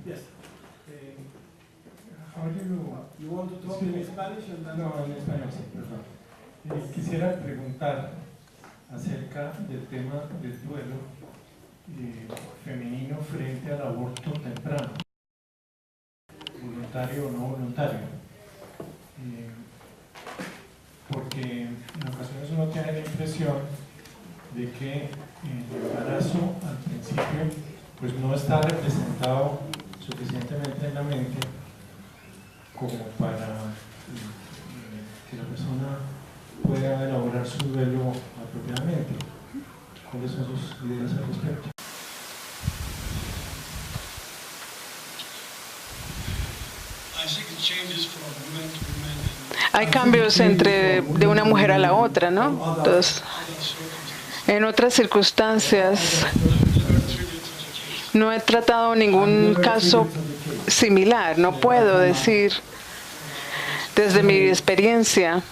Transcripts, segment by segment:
Yes. How do you want to talk in Spanish? No, en español, sí, perdón. Quisiera preguntar acerca del tema del duelo femenino frente al aborto temprano, voluntario o no voluntario. Porque en ocasiones uno tiene la impresión de que el embarazo al principio pues no está representado suficientemente en la mente como para que la persona pueda elaborar su duelo apropiadamente. ¿Cuáles son sus ideas al respecto? Hay cambios de una mujer a la otra, ¿no? Entonces, en otras circunstancias, no he tratado ningún caso similar. No puedo decir, desde mi experiencia,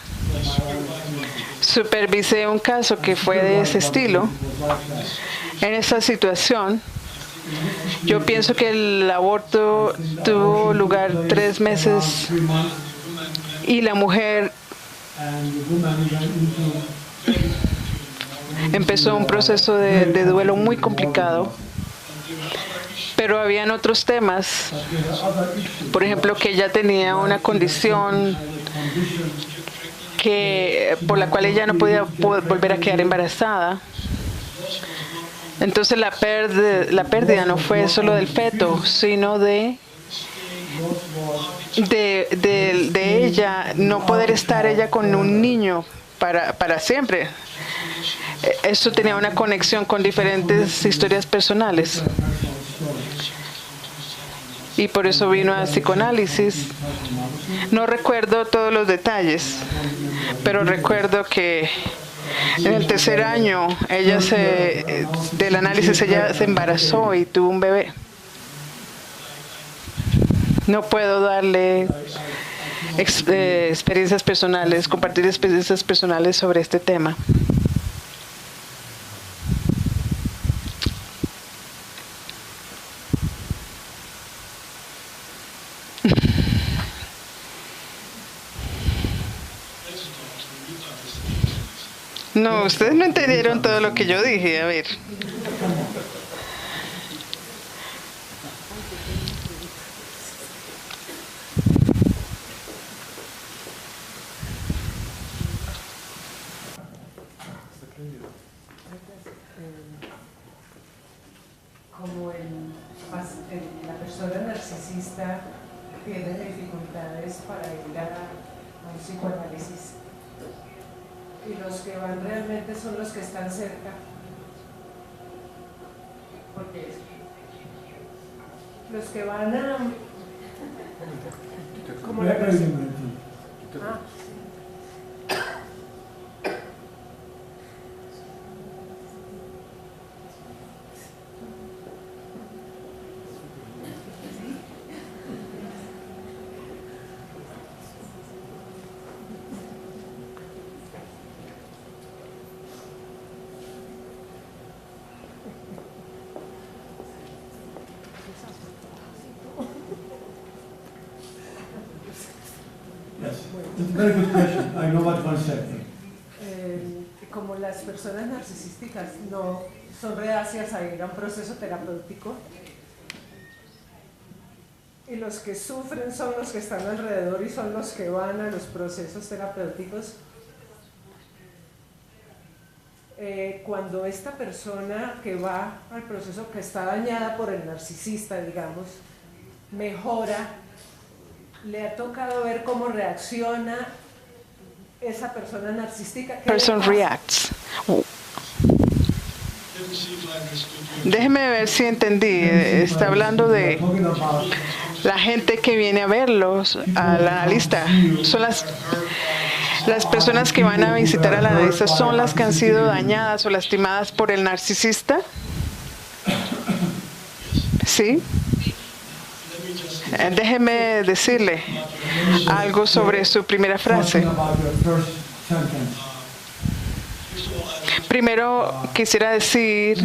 supervisé un caso que fue de ese estilo. En esa situación, yo pienso que el aborto tuvo lugar 3 meses y la mujer empezó un proceso de duelo muy complicado. Pero habían otros temas, por ejemplo, que ella tenía una condición por la cual ella no podía volver a quedar embarazada. Entonces la pérdida no fue solo del feto, sino de ella, no poder estar ella con un niño para siempre. Esto tenía una conexión con diferentes historias personales. Y por eso vino a psicoanálisis. No recuerdo todos los detalles, pero recuerdo que en el 3er año del análisis ella se embarazó y tuvo un bebé. No puedo darle experiencias personales, compartir experiencias personales sobre este tema. No, ustedes no entendieron todo lo que yo dije. A ver. Como la persona narcisista tiene dificultades para ir a un psicoanálisis, y los que van realmente son los que están cerca, porque los que van a como la persona. Very good question. I know what one said. Como las personas narcisísticas no son reacias a ir a un proceso terapéutico, y los que sufren son los que están alrededor y son los que van a los procesos terapéuticos, cuando esta persona que va al proceso, que está dañada por el narcisista, digamos, mejora, le ha tocado ver cómo reacciona esa persona narcisística. Person reacts. Déjeme ver si entendí. Está hablando de la gente que viene a verlos, al analista. Son las personas que van a visitar al analista, son las que han sido dañadas o lastimadas por el narcisista. ¿Sí? Déjeme decirle algo sobre su primera frase. Primero quisiera decir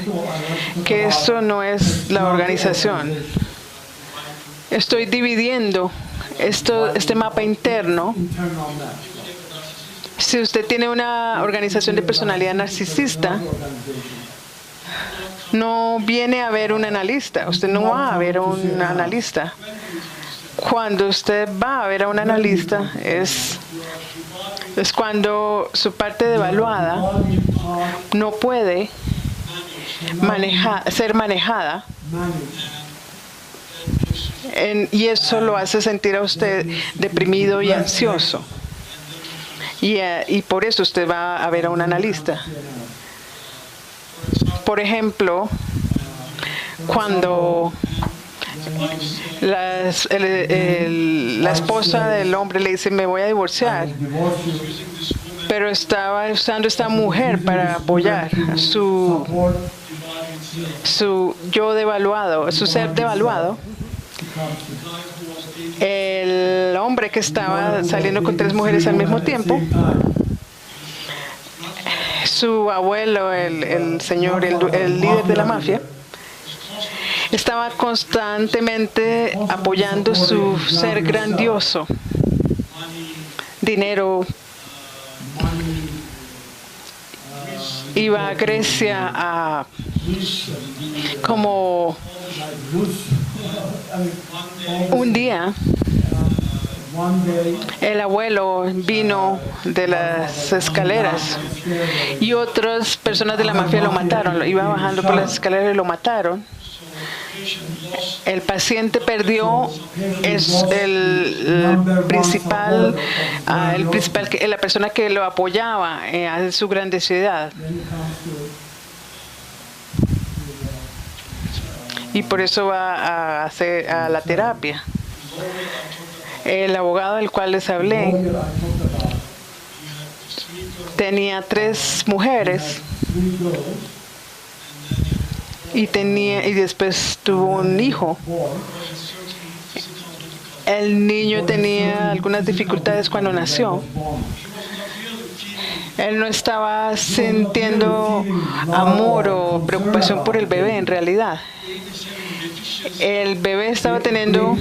que esto no es la organización. Estoy dividiendo este mapa interno. internal map. Si usted tiene una organización de personalidad narcisista, no viene a ver un analista. Usted no va a ver a un analista. Cuando usted va a ver a un analista es cuando su parte devaluada no puede ser manejada, y eso lo hace sentir a usted deprimido y ansioso. Y por eso usted va a ver a un analista. Por ejemplo, cuando la esposa del hombre le dice, me voy a divorciar, pero estaba usando esta mujer para apoyar su yo devaluado, su ser devaluado. El hombre que estaba saliendo con 3 mujeres al mismo tiempo, su abuelo, el señor, el líder de la mafia, estaba constantemente apoyando su ser grandioso. Dinero. Iba a Grecia como un día. El abuelo vino de las escaleras y otras personas de la mafia lo mataron. Iba bajando por las escaleras y lo mataron. El paciente perdió la persona que lo apoyaba a su grandiosidad. Y por eso va a la terapia. El abogado del cual les hablé tenía 3 mujeres y después tuvo un hijo. El niño tenía algunas dificultades cuando nació. Él no estaba sintiendo amor o preocupación por el bebé en realidad. El bebé estaba teniendo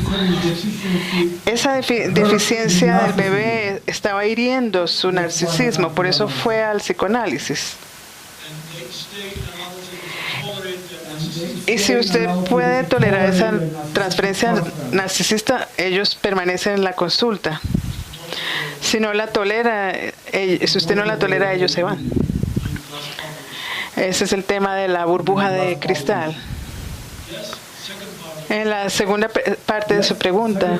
esa deficiencia del bebé, estaba hiriendo su narcisismo, por eso fue al psicoanálisis. Y si usted puede tolerar esa transferencia narcisista, ellos permanecen en la consulta. Si no la tolera, si usted no la tolera, ellos se van. Ese es el tema de la burbuja de cristal. En la segunda parte de su pregunta,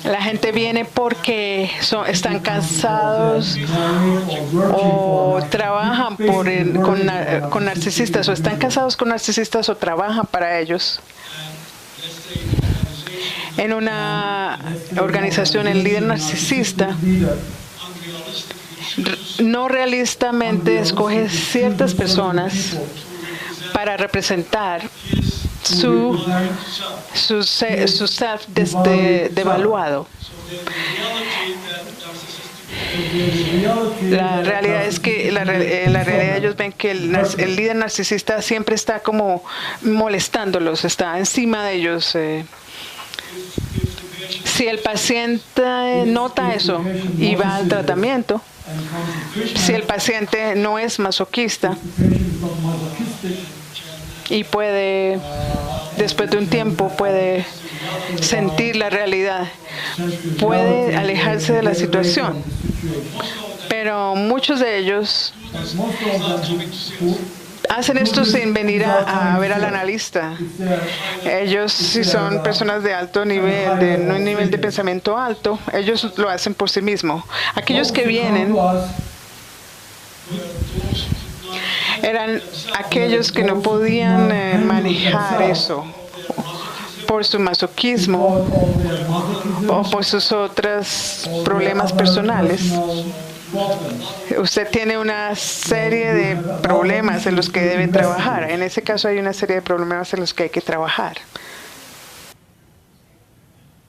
la gente viene porque están cansados o trabajan con narcisistas, o están casados con narcisistas o trabajan para ellos. En una organización, el líder narcisista no realistamente escoge ciertas personas para representar su self devaluado. La realidad es que en la realidad ellos ven que el líder narcisista siempre está como molestándolos, está encima de ellos. Si el paciente nota eso y va al tratamiento, si el paciente no es masoquista y puede, después de un tiempo, puede sentir la realidad, puede alejarse de la situación. Pero muchos de ellos hacen esto sin venir a ver al analista. Ellos, si son personas de alto nivel, de un nivel de pensamiento alto, ellos lo hacen por sí mismos. Aquellos que vienen eran aquellos que no podían manejar eso por su masoquismo o por sus otros problemas personales. Usted tiene una serie de problemas en los que debe trabajar. En ese caso hay una serie de problemas en los que hay que trabajar.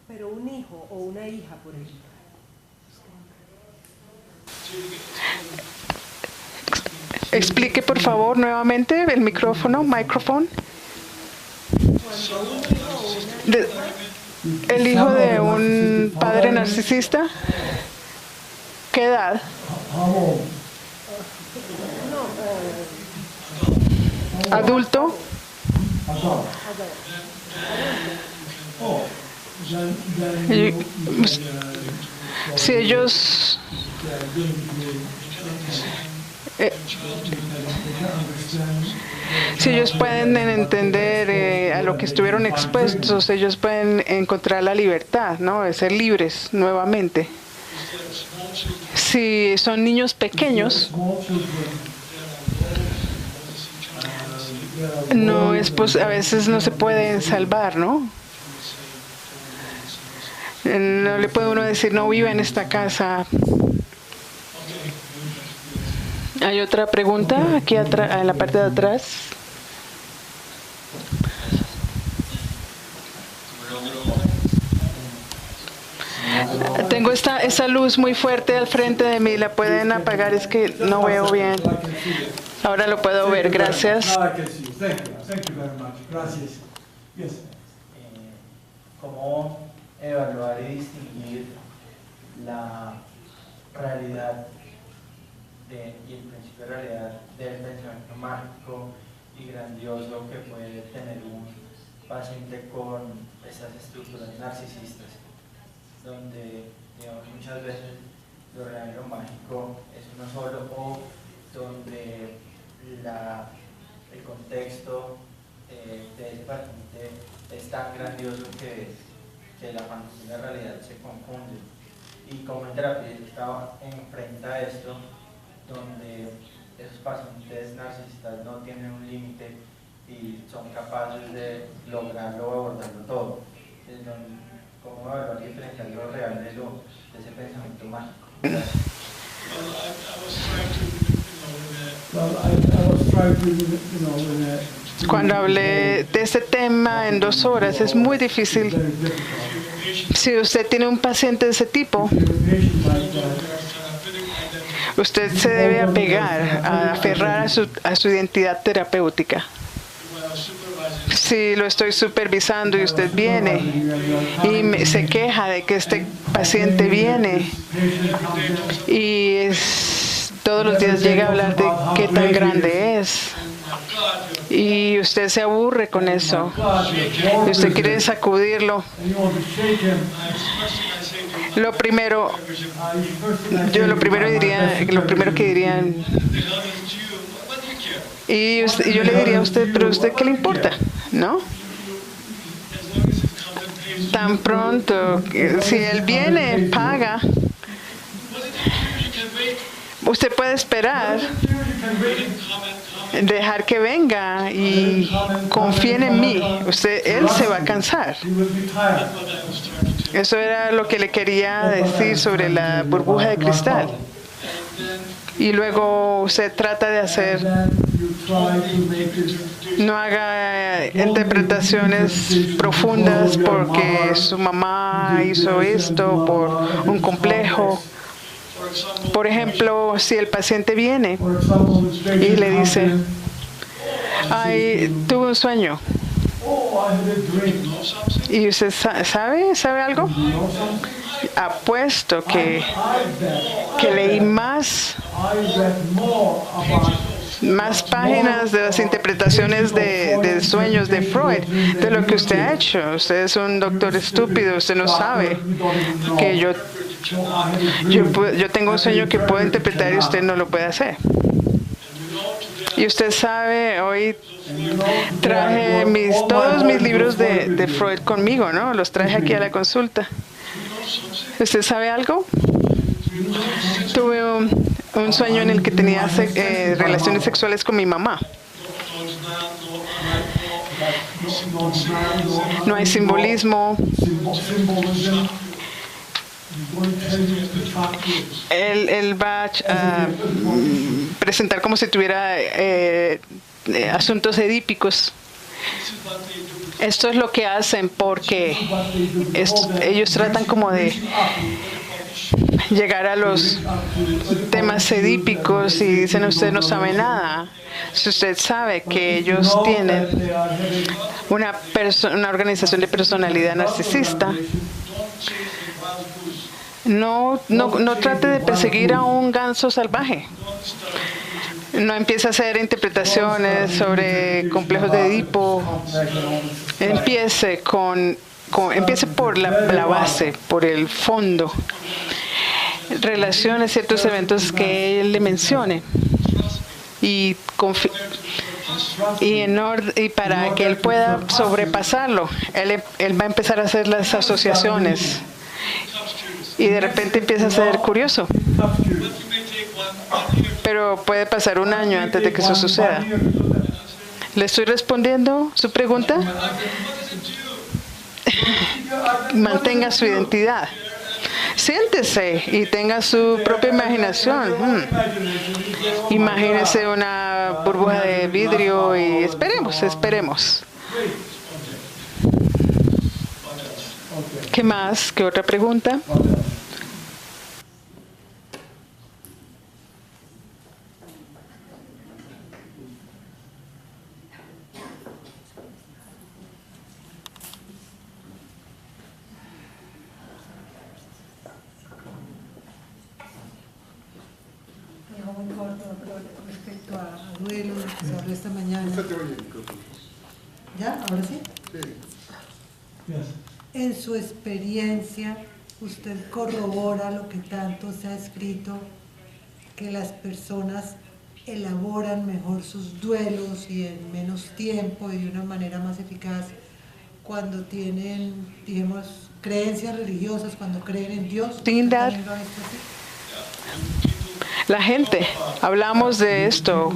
Pero un hijo o una hija, por ejemplo. Explique por favor nuevamente el micrófono. Cuando El hijo de un padre narcisista, ¿qué edad? How old? ¿Adulto? Adult. Oh, then Y- you Si ellos si ellos pueden entender a lo que estuvieron expuestos, ellos pueden encontrar la libertad, ¿no? De ser libres nuevamente. Si son niños pequeños, no es a veces no se pueden salvar, ¿no? No le puede uno decir, no viva en esta casa. Hay otra pregunta aquí en la parte de atrás. Tengo esa luz muy fuerte al frente de mí. ¿La pueden apagar? Es que no veo bien. Ahora lo puedo ver. Gracias. Now I can see you. Thank you. Thank you very much. Gracias. Yes. ¿Cómo evaluar y distinguir la realidad y el principio de realidad del pensamiento mágico y grandioso que puede tener un paciente con estas estructuras narcisistas, donde digamos, muchas veces lo real y lo mágico es uno solo, o donde el contexto de ese paciente es tan grandioso que la fantasía y la realidad se confunden? Y como en terapia enfrenta esto, donde esos pacientes narcisistas no tienen un límite y son capaces de lograrlo o abordarlo todo. Entonces, ¿cómo evaluar y enfrentar lo real de ese pensamiento mágico? Well, I was trying to, you know, in a Cuando hablé de este tema en 2 horas, es muy difícil. very difficult. Si usted tiene un paciente de ese tipo, If you're a patient like that, usted se debe apegar, aferrar a su identidad terapéutica. Si lo estoy supervisando y usted viene y se queja de que este paciente viene y todos los días llega a hablar de qué tan grande es, y usted se aburre con eso, y usted quiere sacudirlo, and you want to shake him, lo primero lo primero que dirían, y yo le diría a usted, pero ¿a usted qué le importa? ¿No? Tan pronto, si él viene, paga, usted puede esperar, dejar que venga y confíen en mí. Él se va a cansar. Eso era lo que le quería decir sobre la burbuja de cristal. Y luego usted trata de hacer, no haga interpretaciones profundas porque su mamá hizo esto por un complejo. Por ejemplo, si el paciente viene y le dice, ay, tuve un sueño, y usted sabe algo, apuesto que leí más páginas de las interpretaciones de sueños de Freud de lo que usted ha hecho. Usted es un doctor estúpido, usted no sabe que yo tengo un sueño que puedo interpretar y usted no lo puede hacer. Y usted sabe, hoy traje todos mis libros de Freud conmigo, ¿no? Los traje aquí a la consulta. ¿Usted sabe algo? Tuve un sueño en el que tenía relaciones sexuales con mi mamá. No hay simbolismo. Él va a presentar como si tuviera asuntos edípicos. Esto es lo que hacen porque ellos tratan como de llegar a los temas edípicos y dicen usted no sabe nada. Si usted sabe que ellos tienen una organización de personalidad narcisista, no trate de perseguir a un ganso salvaje. No empiece a hacer interpretaciones sobre complejos de Edipo. Empiece por la base, por el fondo. Relacione ciertos eventos que él le mencione. Y para que él pueda sobrepasarlo, él va a empezar a hacer las asociaciones. Y de repente empieza a ser curioso. Pero puede pasar un año antes de que eso suceda. ¿Le estoy respondiendo su pregunta? Mantenga su identidad. Siéntese y tenga su propia imaginación. Imagínese una burbuja de vidrio y esperemos. ¿Qué más? ¿Qué otra pregunta? Muy corto, pero respecto a duelo, que se habló esta mañana. ¿Ya? ¿Ahora sí? En su experiencia, usted corrobora lo que tanto se ha escrito, que las personas elaboran mejor sus duelos y en menos tiempo y de una manera más eficaz cuando tienen, digamos, creencias religiosas, cuando creen en Dios. La gente, hablamos de esto.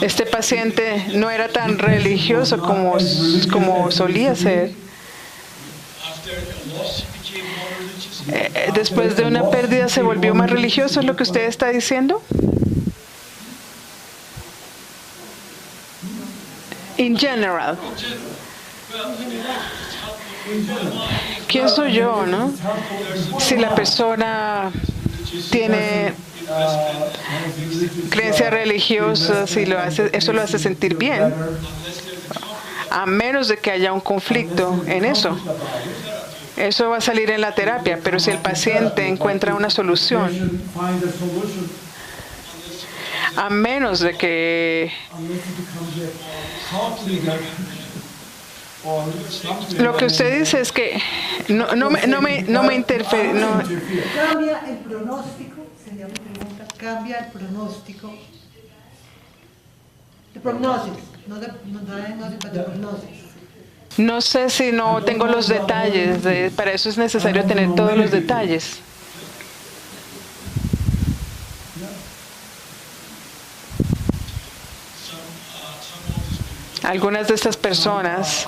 Este paciente no era tan religioso como solía ser. Después de una pérdida se volvió más religioso, ¿es lo que usted está diciendo? In general. ¿Quién soy yo, no? Si la persona tiene creencias religiosas y eso lo hace sentir bien, a menos de que haya un conflicto en eso. Eso va a salir en la terapia, pero si el paciente encuentra una solución, a menos de que lo que usted dice es que no me interfiere. No. Cambia el pronóstico, sería mi pregunta, cambia el pronóstico. De prognosis, no de diagnosis, pero de prognosis. No sé si no tengo los detalles, para eso es necesario tener todos los detalles. Algunas de estas personas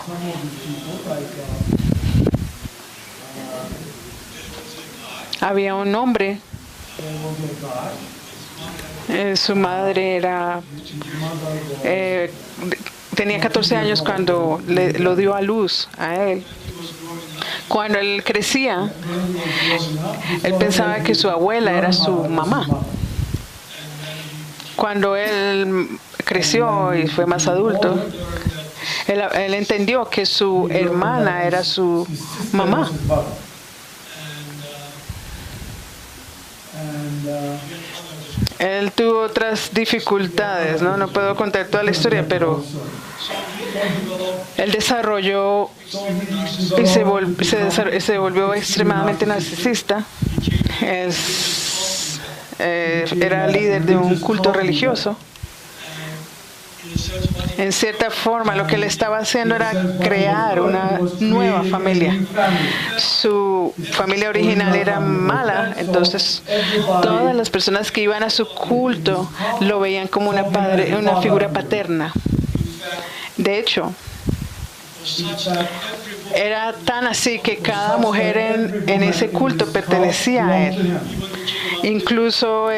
había un hombre, su madre tenía 14 años cuando lo dio a luz a él. Cuando él crecía, él pensaba que su abuela era su mamá. Cuando él creció y fue más adulto, él entendió que su hermana era su mamá. Él tuvo otras dificultades, no puedo contar toda la historia, pero él desarrolló y se volvió extremadamente narcisista. Era líder de un culto religioso. En cierta forma, lo que él estaba haciendo era crear una nueva familia. Su familia original era mala, entonces todas las personas que iban a su culto lo veían como una figura paterna. De hecho, era tan así que cada mujer en ese culto pertenecía a él. Incluso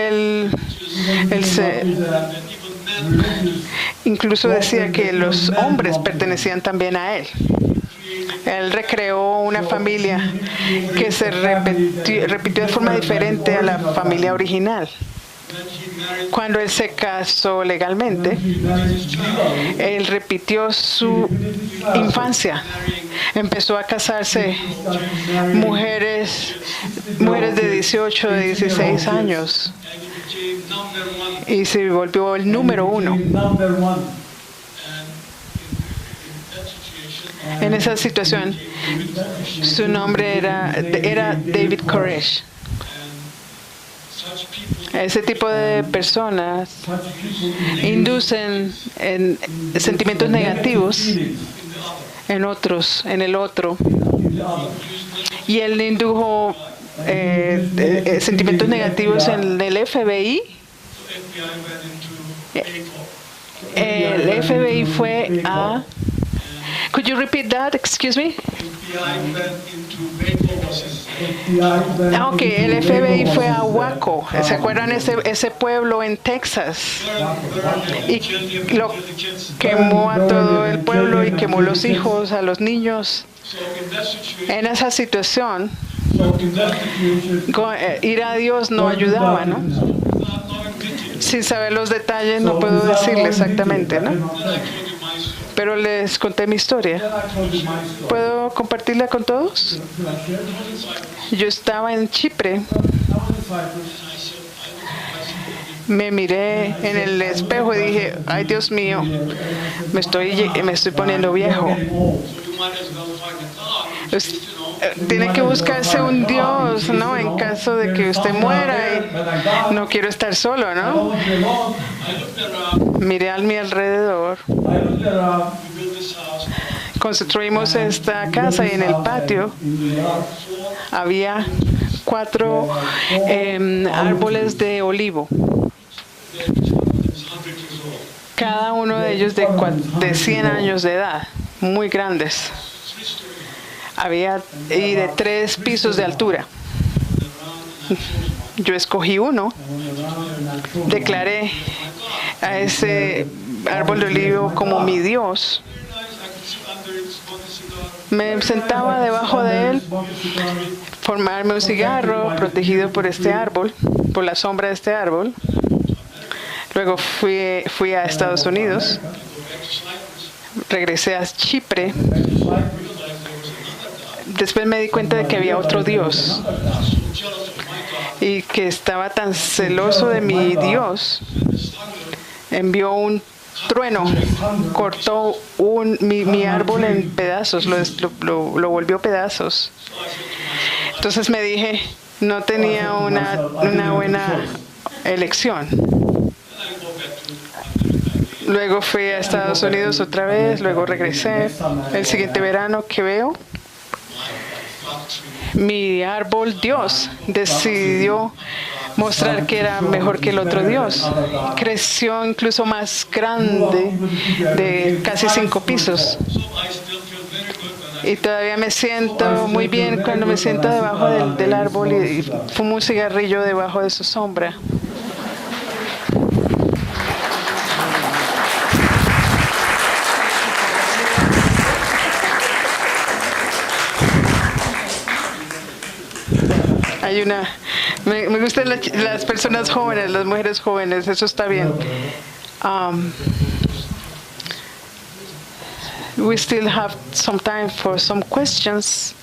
incluso decía que los hombres pertenecían también a él. Él recreó una familia que se repitió de forma diferente a la familia original. Cuando él se casó legalmente, él repitió su infancia. Empezó a casarse mujeres de 18, de 16 años y se volvió el número uno. En esa situación, su nombre era David Koresh. Ese tipo de personas inducen en sentimientos negativos en el otro. Y él indujo sentimientos negativos en el FBI. El FBI fue a... Could you repeat that? Excuse me. Ok, el FBI fue a Waco. ¿Se acuerdan ese pueblo en Texas? Y lo quemó a todo el pueblo y quemó los hijos, a los niños. En esa situación, ir a Dios no ayudaba, ¿no? Sin saber los detalles no puedo decirle exactamente, ¿no? Pero les conté mi historia. ¿Puedo compartirla con todos? Yo estaba en Chipre. Me miré en el espejo y dije, ay Dios mío, me estoy poniendo viejo. Tiene que buscarse un Dios, ¿no? En caso de que usted muera y no quiero estar solo, ¿no? Miré a mi alrededor. Construimos esta casa y en el patio había 4 árboles de olivo. Cada uno de ellos de 100 años de edad, muy grandes. Y de 3 pisos de altura. Yo escogí uno, declaré a ese árbol de olivo como mi Dios. Me sentaba debajo de él, formarme un cigarro protegido por este árbol, por la sombra de este árbol. Luego fui a Estados Unidos, regresé a Chipre. Después me di cuenta de que había otro Dios y que estaba tan celoso de mi Dios, envió un trueno, cortó mi árbol en pedazos, lo volvió pedazos. Entonces me dije, no tenía una buena elección. Luego fui a Estados Unidos otra vez, luego regresé. El siguiente verano que veo, mi árbol Dios decidió mostrar que era mejor que el otro Dios. Creció incluso más grande, de casi 5 pisos. Y todavía me siento muy bien cuando me siento debajo del árbol y fumo un cigarrillo debajo de su sombra. Me gustan las personas jóvenes, las mujeres jóvenes, eso está bien. We still have some time for some questions.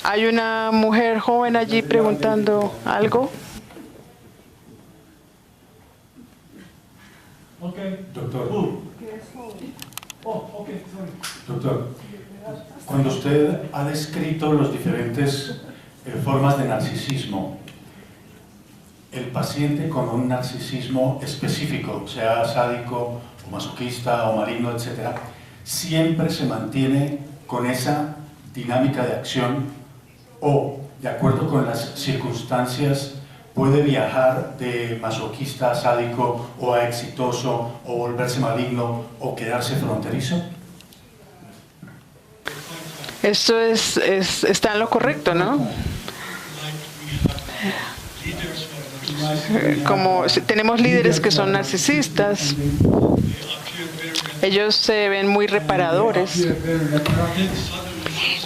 Hay una mujer joven allí preguntando algo. Doctor. Doctor, cuando usted ha descrito los diferentes formas de narcisismo, el paciente con un narcisismo específico, sea sádico o masoquista o maligno, etc., siempre se mantiene con esa dinámica de acción o, de acuerdo con las circunstancias, puede viajar de masoquista a sádico o a exitoso o volverse maligno o quedarse fronterizo. Esto está en lo correcto, ¿no? Como tenemos líderes que son narcisistas, Ellos se ven muy reparadores.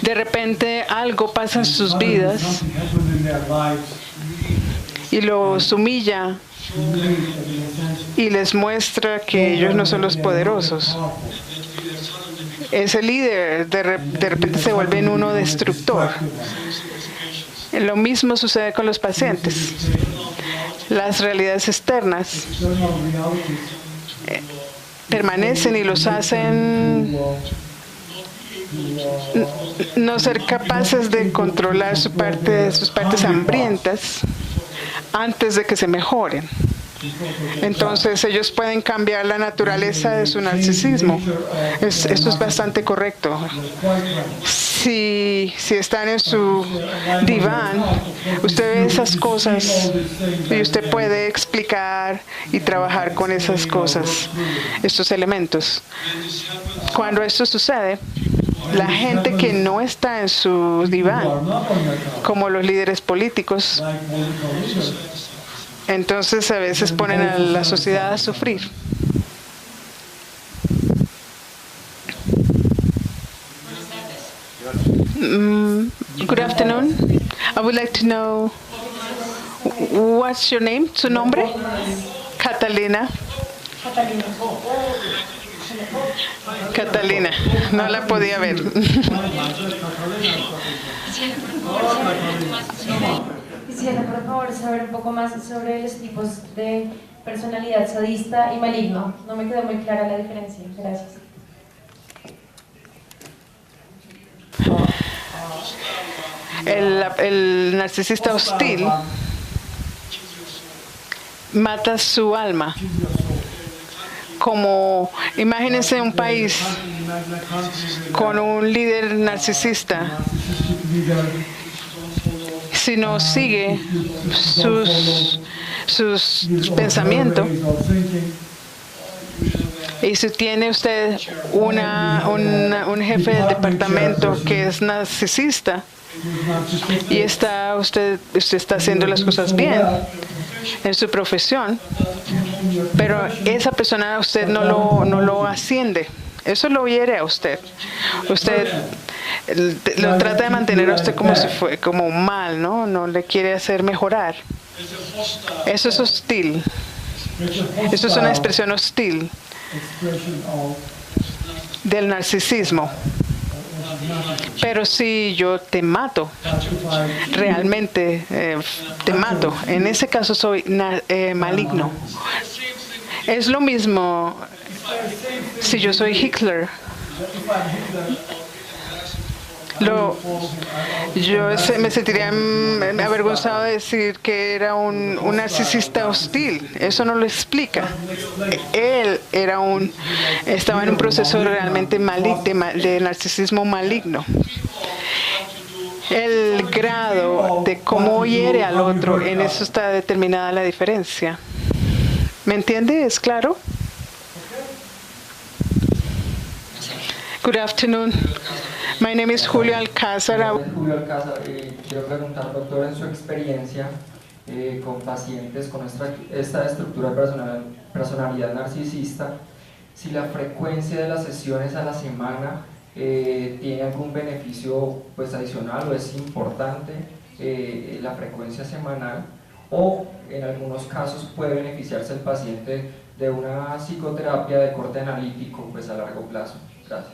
De repente algo pasa en sus vidas y los humilla y les muestra que ellos no son los poderosos. Ese líder de repente se vuelve en uno destructor. Lo mismo sucede con los pacientes. Las realidades externas permanecen y los hacen no ser capaces de controlar sus partes hambrientas antes de que se mejoren. Entonces ellos pueden cambiar la naturaleza de su narcisismo. Esto es bastante correcto. Si están en su diván, usted ve esas cosas y usted puede explicar y trabajar con esas cosas, estos elementos. Cuando esto sucede, la gente que no está en su diván, como los líderes políticos, entonces a veces ponen a la sociedad a sufrir. Good afternoon. I would like to know what's your name, su nombre? Catalina. Catalina, no la podía ver. Quisiera, por favor, saber un poco más sobre los tipos de personalidad sadista y maligno. No me quedó muy clara la diferencia. Gracias. El narcisista hostil mata su alma. Como, imagínense un país con un líder narcisista. Si no sigue sus pensamientos, y si tiene usted un jefe de departamento que es narcisista y usted está haciendo las cosas bien en su profesión, pero esa persona a usted no lo asciende, eso lo hiere a usted. Usted lo trata de mantener a usted como mal, ¿no? No le quiere hacer mejorar. Eso es hostil. Eso es una expresión hostil del narcisismo. Pero si yo te mato, realmente te mato, en ese caso soy maligno. Es lo mismo si yo soy Hitler. Yo me sentiría avergonzado de decir que era un narcisista hostil. Eso no lo explica. Él estaba en un proceso realmente de narcisismo maligno. El grado de cómo hiere al otro, en eso está determinada la diferencia. ¿Me entiende? ¿Es claro? Good afternoon. My name is Julio Alcázar. Julio Alcázar, quiero preguntar, doctor, en su experiencia con pacientes con esta estructura de personalidad narcisista, si la frecuencia de las sesiones a la semana tiene algún beneficio pues adicional o es importante la frecuencia semanal, o en algunos casos puede beneficiarse el paciente de una psicoterapia de corte analítico pues a largo plazo. Gracias.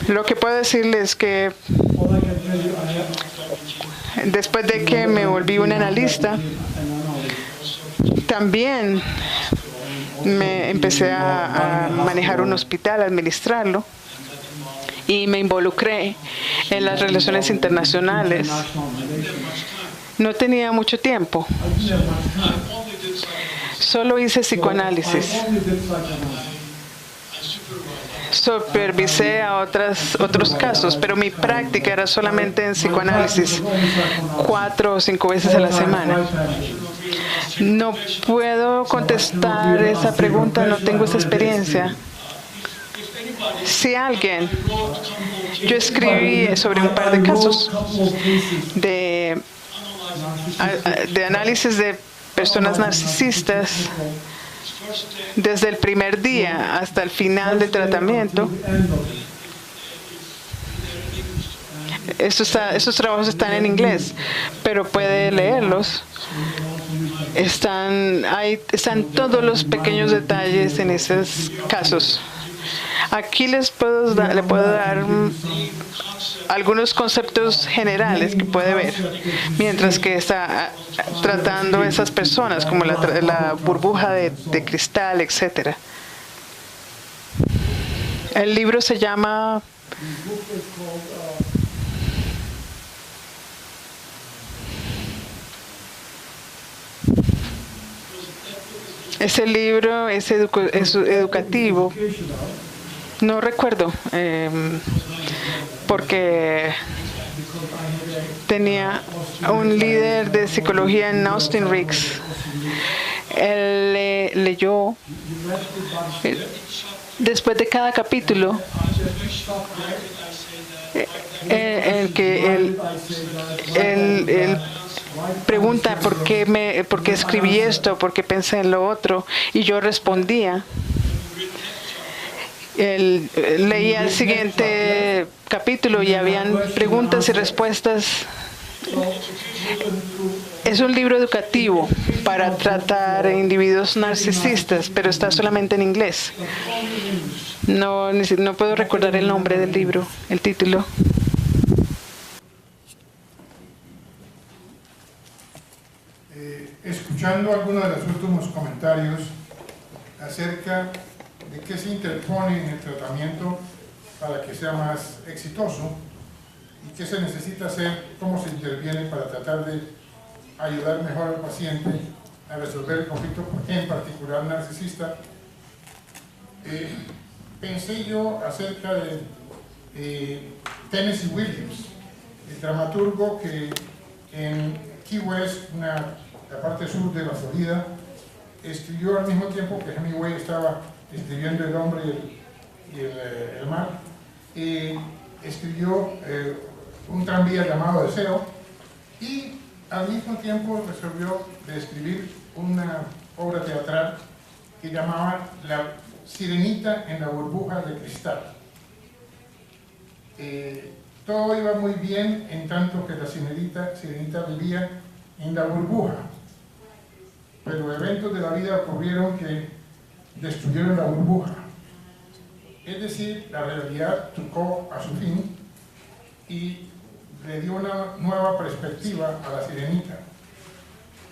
Lo que puedo decirles es que después de que me volví un analista, también me empecé a manejar un hospital, a administrarlo, y me involucré en las relaciones internacionales. No tenía mucho tiempo. Solo hice psicoanálisis. Supervisé a otros casos, pero mi práctica era solamente en psicoanálisis, 4 o 5 veces a la semana. No puedo contestar esa pregunta, no tengo esa experiencia. Si yo escribí sobre un par de casos de análisis de personas narcisistas desde el primer día hasta el final del tratamiento. Estos trabajos están en inglés, pero puede leerlos. Están todos los pequeños detalles en esos casos. Aquí le puedo dar algunos conceptos generales que puede ver, mientras que está tratando a esas personas, como la burbuja de cristal, etc. El libro se llama ese libro es educativo. No recuerdo, porque tenía un líder de psicología en Austin Riggs. Él leyó después de cada capítulo el que él pregunta por qué escribí esto, por qué pensé en lo otro, y yo respondía. Él leía el siguiente capítulo y habían preguntas y respuestas. Es un libro educativo para tratar a individuos narcisistas, pero está solamente en inglés. No puedo recordar el nombre del libro, el título. Escuchando algunos de los últimos comentarios acerca de qué se interpone en el tratamiento para que sea más exitoso y qué se necesita hacer, cómo se interviene para tratar de ayudar mejor al paciente a resolver el conflicto, en particular narcisista. Pensé yo acerca de Tennessee Williams, el dramaturgo que en Key West, la parte sur de la Florida, escribió al mismo tiempo que Hemingway estaba escribiendo El hombre y el mar, escribió un tranvía llamado Deseo, y al mismo tiempo resolvió de escribir una obra teatral que llamaba La Sirenita en la burbuja de cristal. Todo iba muy bien en tanto que la sirenita vivía en la burbuja, pero eventos de la vida ocurrieron que destruyeron la burbuja. Es decir, la realidad tocó a su fin y le dio una nueva perspectiva a la sirenita.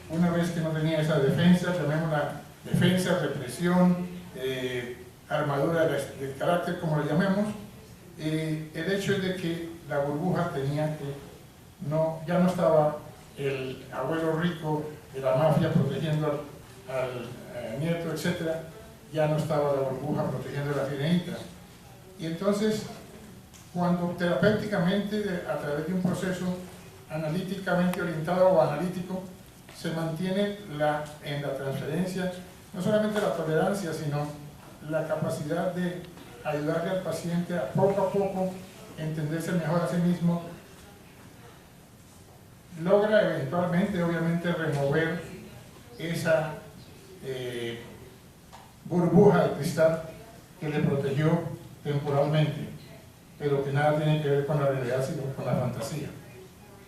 Una vez que no tenía esa defensa, llamémosla defensa, represión, armadura del carácter, como lo llamemos, el hecho es de que la burbuja tenía que, ya no estaba el abuelo rico de la mafia protegiendo al nieto, etc. Ya no estaba la burbuja protegiendo a la sirenita. Y entonces, cuando terapéuticamente, a través de un proceso analíticamente orientado o analítico, se mantiene en la transferencia, no solamente la tolerancia, sino la capacidad de ayudarle al paciente a poco entenderse mejor a sí mismo, logra eventualmente, obviamente, remover esa burbuja de cristal que le protegió temporalmente, pero que nada tiene que ver con la realidad, sino con la fantasía.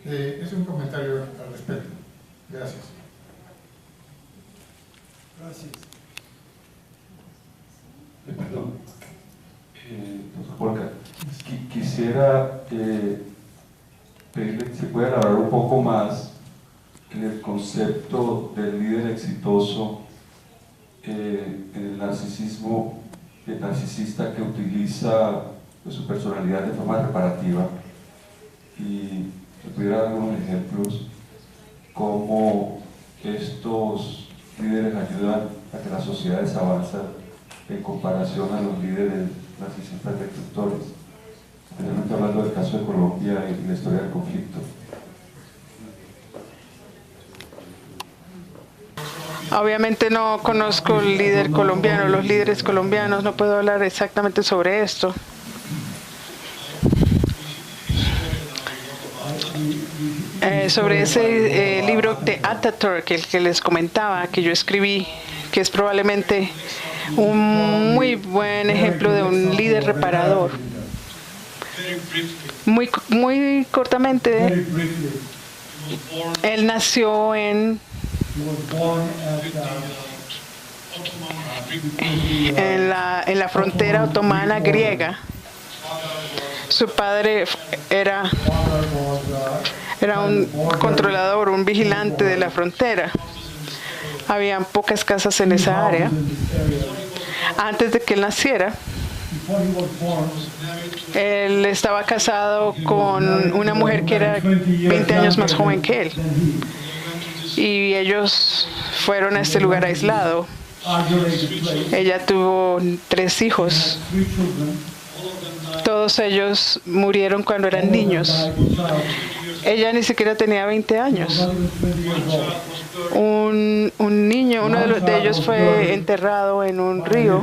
Es un comentario al respecto. Gracias. Gracias. Perdón. Doctor Borja, quisiera pedirle que se pueda elaborar un poco más en el concepto del líder exitoso, en el narcisismo, el narcisista que utiliza su personalidad de forma reparativa, y si pudiera dar algunos ejemplos cómo estos líderes ayudan a que las sociedades avanzan en comparación a los líderes narcisistas destructores, especialmente hablando del caso de Colombia y la historia del conflicto. Obviamente no conozco el líder colombiano, los líderes colombianos, no puedo hablar exactamente sobre esto. sobre ese libro de Ataturk, el que les comentaba, que yo escribí, que es probablemente un muy buen ejemplo de un líder reparador. Muy cortamente, él nació en la frontera otomana griega. Su padre era un controlador, un vigilante de la frontera. Habían pocas casas en esa área. Antes de que él naciera, él estaba casado con una mujer que era 20 años más joven que él. Y ellos fueron a este lugar aislado. Ella tuvo 3 hijos. Todos ellos murieron cuando eran niños. Ella ni siquiera tenía 20 años. Un niño, uno de ellos fue enterrado en un río.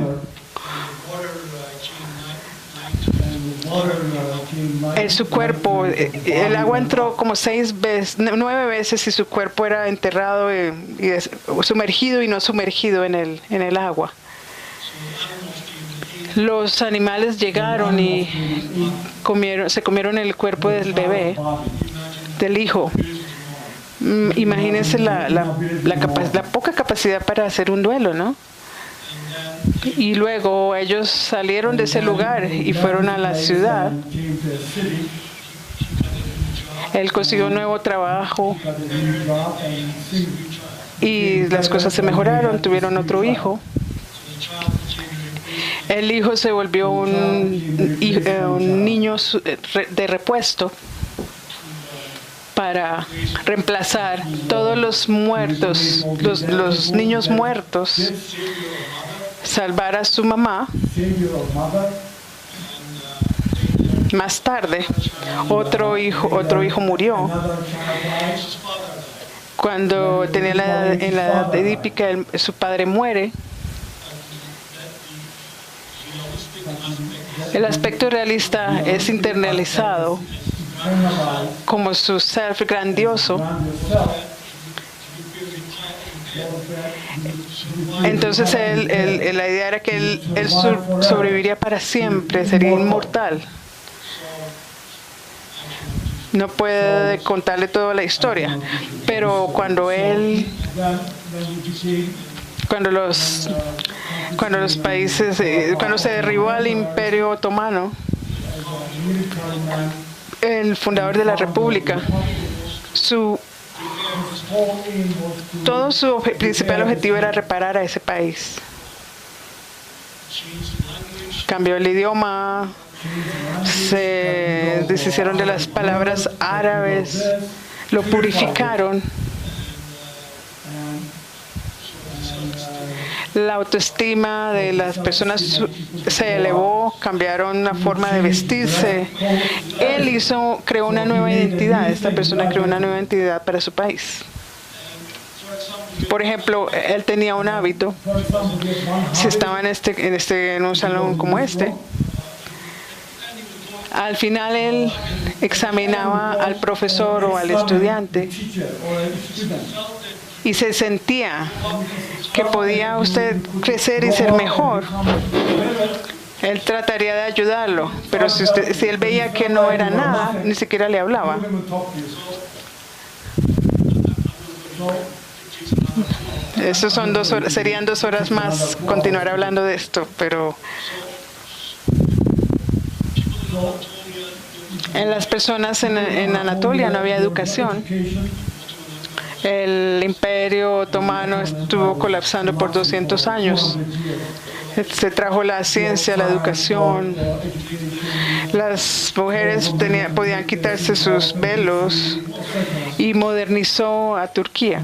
En su cuerpo, el agua entró como 9 veces y su cuerpo era enterrado y sumergido y no sumergido en el agua. Los animales llegaron y se comieron el cuerpo del bebé, del hijo. Imagínense la poca capacidad para hacer un duelo, ¿no? Y luego ellos salieron de ese lugar y fueron a la ciudad. Él consiguió un nuevo trabajo y las cosas se mejoraron, tuvieron otro hijo. El hijo se volvió un niño de repuesto para reemplazar todos los muertos, los niños muertos, salvar a su mamá. Más tarde, otro hijo murió. Cuando tenía en la edad edípica, su padre muere. El aspecto realista es internalizado como su self grandioso. Entonces la idea era que él sobreviviría para siempre, sería inmortal. No puede contarle toda la historia, pero cuando se derribó al Imperio Otomano, el fundador de la República, todo su principal objetivo era reparar a ese país. Cambió el idioma, se deshicieron de las palabras árabes, lo purificaron. La autoestima de las personas se elevó, cambiaron la forma de vestirse. Él creó una nueva identidad. Esta persona creó una nueva identidad para su país. Por ejemplo, él tenía un hábito. Si estaba en un salón como este, al final él examinaba al profesor o al estudiante y se sentía que podía usted crecer y ser mejor. Él trataría de ayudarlo, pero si él veía que no era nada, ni siquiera le hablaba. Eso serían 2 horas más continuar hablando de esto, pero en las personas en Anatolia no había educación. El Imperio Otomano estuvo colapsando por 200 años. Se trajo la ciencia, la educación. Las mujeres podían quitarse sus velos y modernizó a Turquía.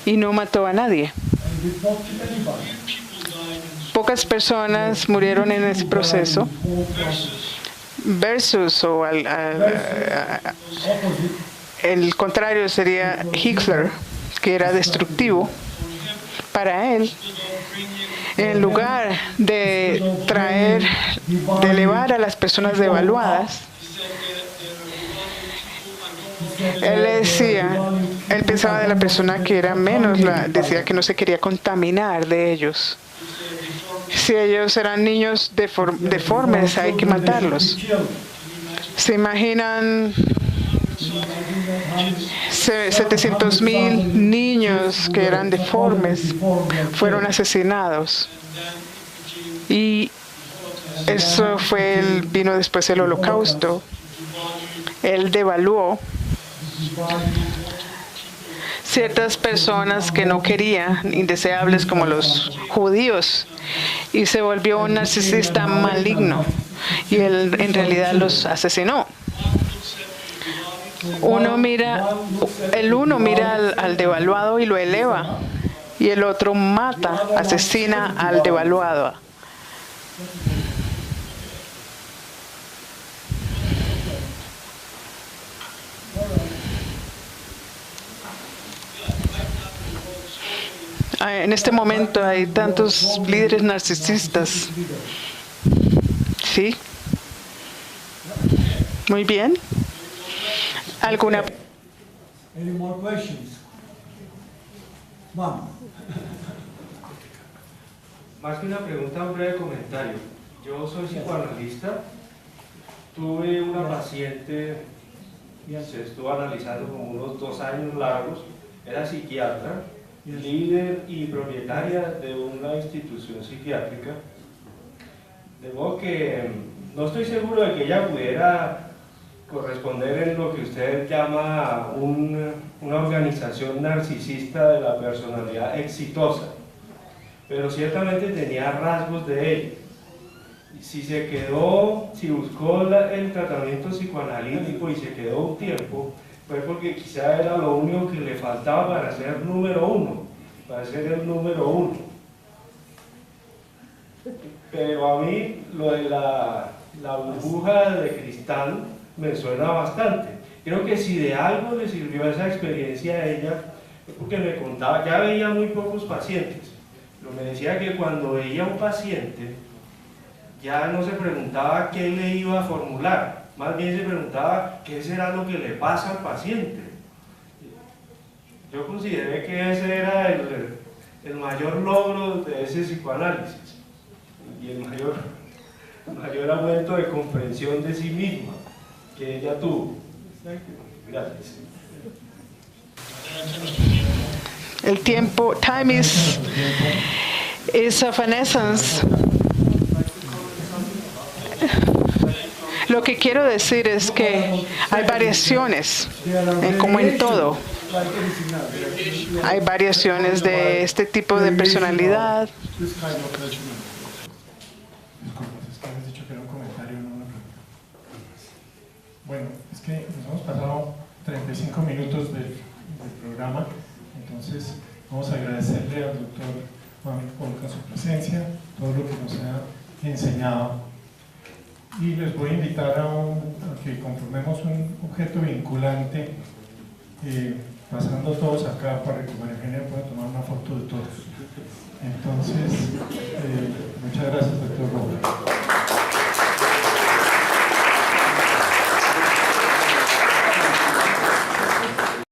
Y no mató a nadie. Pocas personas murieron en ese proceso. Versus el contrario sería Hitler, que era destructivo. Para él, en lugar de elevar a las personas devaluadas, Él decía, él pensaba de la persona que era menos, decía que no se quería contaminar de ellos. Si ellos eran niños deformes, hay que matarlos. ¿Se imaginan 700.000 niños que eran deformes fueron asesinados? Y eso vino después del Holocausto. Él devaluó ciertas personas que no quería, indeseables como los judíos, y se volvió un narcisista maligno, y él en realidad los asesinó. El uno mira al devaluado y lo eleva, y el otro mata, asesina al devaluado. En este momento hay tantos líderes narcisistas. ¿Sí? Muy bien. ¿Alguna? Any more questions? Vamos. Más que una pregunta, un breve comentario. Yo soy psicoanalista. Tuve una paciente que se estuvo analizando como unos 2 años largos. Era psiquiatra, líder y propietaria de una institución psiquiátrica. De modo que no estoy seguro de que ella pudiera corresponder en lo que usted llama una organización narcisista de la personalidad exitosa, pero ciertamente tenía rasgos de él. Si buscó el tratamiento psicoanalítico y se quedó un tiempo, fue porque quizá era lo único que le faltaba para ser número uno, para ser el número uno. Pero a mí lo de la burbuja de cristal me suena bastante. Creo que si de algo le sirvió esa experiencia a ella, es porque me contaba, ya veía muy pocos pacientes, pero me decía que cuando veía a un paciente, ya no se preguntaba qué le iba a formular, más bien se preguntaba qué será lo que le pasa al paciente. Yo consideré que ese era el mayor logro de ese psicoanálisis y el mayor aumento de comprensión de sí misma que ella tuvo. Gracias. El tiempo, time is of an essence. Lo que quiero decir es que hay variaciones, como en todo. Hay variaciones de este tipo de personalidad. Bueno, es que nos hemos pasado 35 minutos del programa, entonces vamos a agradecerle al doctor Mohamed Polka su presencia, todo lo que nos ha enseñado, y les voy a invitar a que conformemos un objeto vinculante, pasando todos acá para que María Eugenia pueda tomar una foto de todos.